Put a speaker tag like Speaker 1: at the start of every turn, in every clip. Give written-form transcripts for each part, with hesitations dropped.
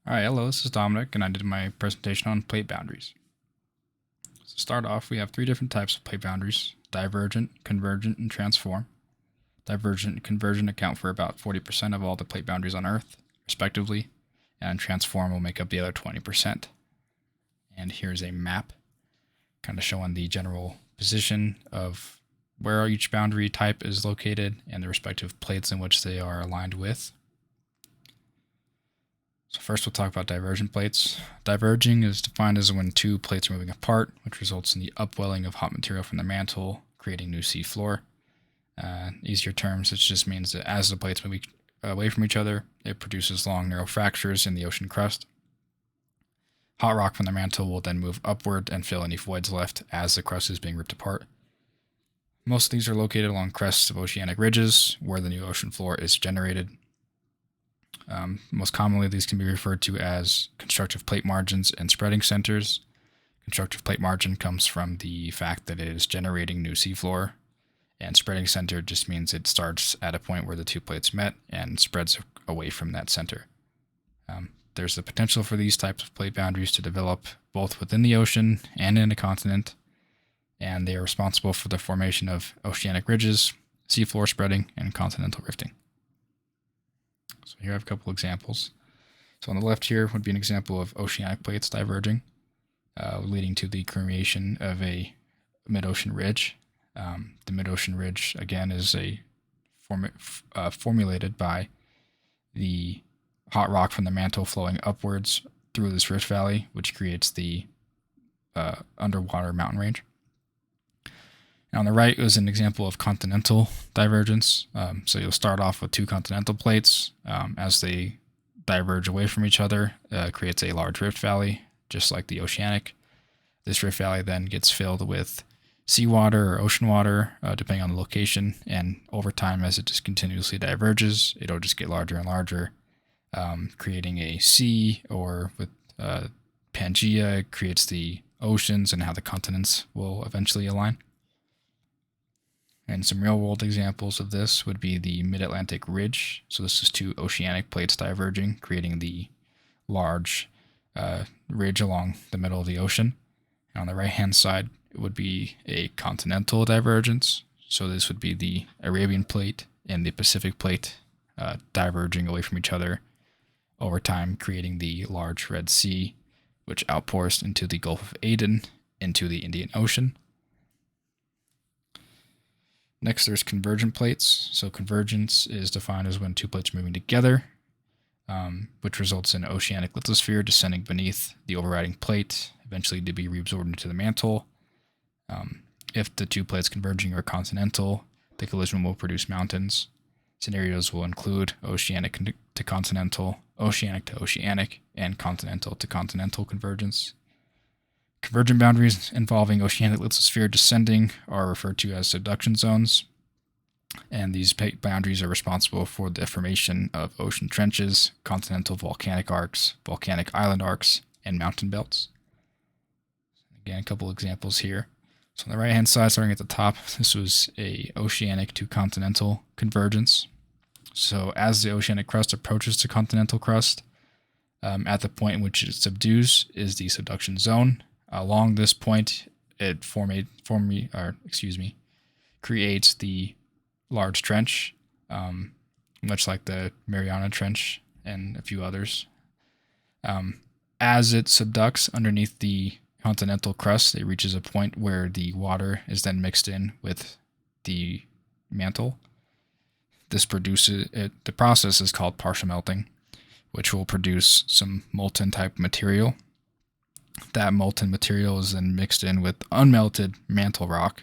Speaker 1: Alright, hello, this is Dominic, and I did my presentation on plate boundaries. So to start off, we have three different types of plate boundaries: divergent, convergent, and transform. Divergent and convergent account for about 40% of all the plate boundaries on Earth, respectively, and transform will make up the other 20%. And here's a map kind of showing the general position of where each boundary type is located and the respective plates in which they are aligned with. So first we'll talk about divergent plates. Diverging is defined as when two plates are moving apart, which results in the upwelling of hot material from the mantle, creating new sea floor. Easier terms, it just means that as the plates move away from each other, it produces long, narrow fractures in the ocean crust. Hot rock from the mantle will then move upward and fill any voids left as the crust is being ripped apart. Most of these are located along crests of oceanic ridges, where the new ocean floor is generated. Most commonly, these can be referred to as constructive plate margins and spreading centers. Constructive plate margin comes from the fact that it is generating new seafloor, and spreading center just means it starts at a point where the two plates met and spreads away from that center. There's the potential for these types of plate boundaries to develop both within the ocean and in a continent, and they are responsible for the formation of oceanic ridges, seafloor spreading, and continental rifting. So here I have a couple examples. So on the left here would be an example of oceanic plates diverging, leading to the creation of a mid-ocean ridge. The mid-ocean ridge, again, is formulated by the hot rock from the mantle flowing upwards through this rift valley, which creates the underwater mountain range. And on the right is an example of continental divergence. So you'll start off with two continental plates. As they diverge away from each other, creates a large rift valley, just like the oceanic. This rift valley then gets filled with seawater or ocean water, depending on the location. And over time, as it just continuously diverges, it'll just get larger and larger, creating a sea, or with Pangea, it creates the oceans and how the continents will eventually align. And some real world examples of this would be the Mid-Atlantic Ridge. So this is two oceanic plates diverging, creating the large ridge along the middle of the ocean. And on the right hand side, it would be a continental divergence. So this would be the Arabian Plate and the Pacific Plate diverging away from each other over time, creating the large Red Sea, which outpours into the Gulf of Aden into the Indian Ocean. Next, there's convergent plates. So convergence is defined as when two plates are moving together, which results in oceanic lithosphere descending beneath the overriding plate, eventually to be reabsorbed into the mantle. If the two plates converging are continental, the collision will produce mountains. Scenarios will include oceanic to continental, oceanic to oceanic, and continental to continental convergence. Convergent boundaries involving oceanic lithosphere descending are referred to as subduction zones, and these boundaries are responsible for the formation of ocean trenches, continental volcanic arcs, volcanic island arcs, and mountain belts. Again, a couple examples here. So on the right hand side, starting at the top, this was a oceanic to continental convergence. So as the oceanic crust approaches the continental crust, at the point in which it subdues is the subduction zone. Along this point, it creates the large trench, much like the Mariana Trench and a few others. As it subducts underneath the continental crust, it reaches a point where the water is then mixed in with the mantle. This produces it. The process is called partial melting, which will produce some molten type material. That molten material is then mixed in with unmelted mantle rock,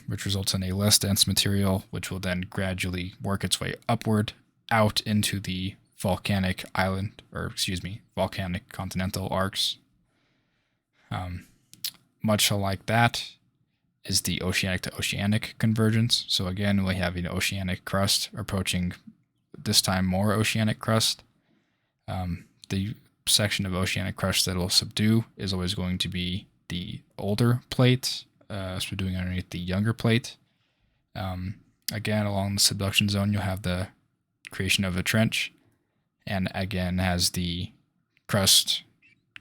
Speaker 1: which results in a less dense material, which will then gradually work its way upward out into the volcanic continental arcs. Much like that is the oceanic to oceanic convergence. So again, we have an oceanic crust approaching, this time more oceanic crust. The section of oceanic crust that will subdue is always going to be the older plate, subduing underneath the younger plate. Again, along the subduction zone, you'll have the creation of a trench, And again, as the crust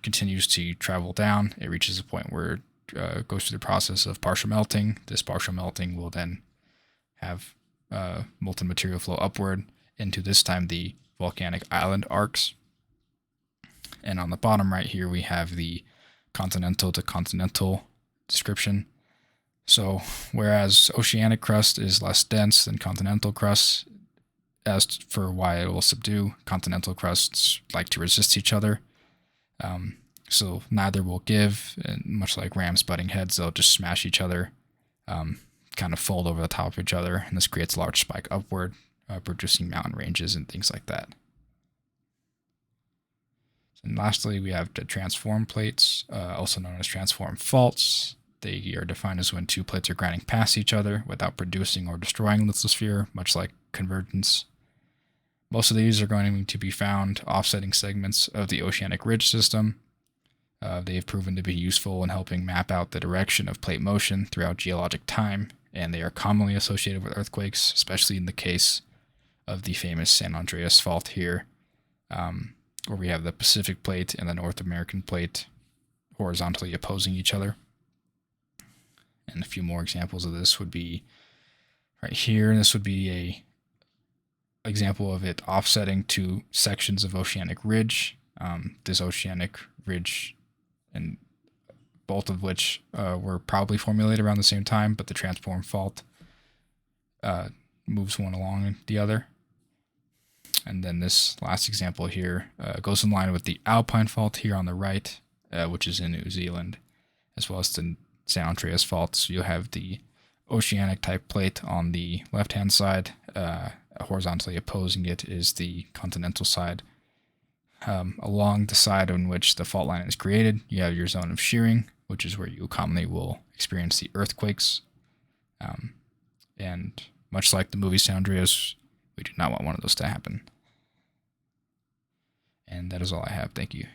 Speaker 1: continues to travel down, it reaches a point where it goes through the process of partial melting. This partial melting will then have molten material flow upward into, this time, the volcanic island arcs. And on the bottom right here, we have the continental to continental description. So whereas oceanic crust is less dense than continental crust, as for why it will subdue, continental crusts like to resist each other. So neither will give, and much like rams butting heads, they'll just smash each other, kind of fold over the top of each other, and this creates a large spike upward, producing mountain ranges and things like that. And lastly, we have the transform plates, also known as transform faults. They are defined as when two plates are grinding past each other without producing or destroying lithosphere, much like convergence. Most of these are going to be found offsetting segments of the oceanic ridge system. They have proven to be useful in helping map out the direction of plate motion throughout geologic time, and they are commonly associated with earthquakes, especially in the case of the famous San Andreas Fault here, where we have the Pacific Plate and the North American Plate horizontally opposing each other. And a few more examples of this would be right here. This would be a example of it offsetting two sections of oceanic ridge. This oceanic ridge, and both of which were probably formulated around the same time, but the transform fault moves one along the other. And then this last example here goes in line with the Alpine Fault here on the right, which is in New Zealand, as well as the San Andreas Fault. So you'll have the oceanic type plate on the left-hand side. Horizontally opposing it is the continental side. Along the side on which the fault line is created, you have your zone of shearing, which is where you commonly will experience the earthquakes. And much like the movie San Andreas, we do not want one of those to happen. And that is all I have. Thank you.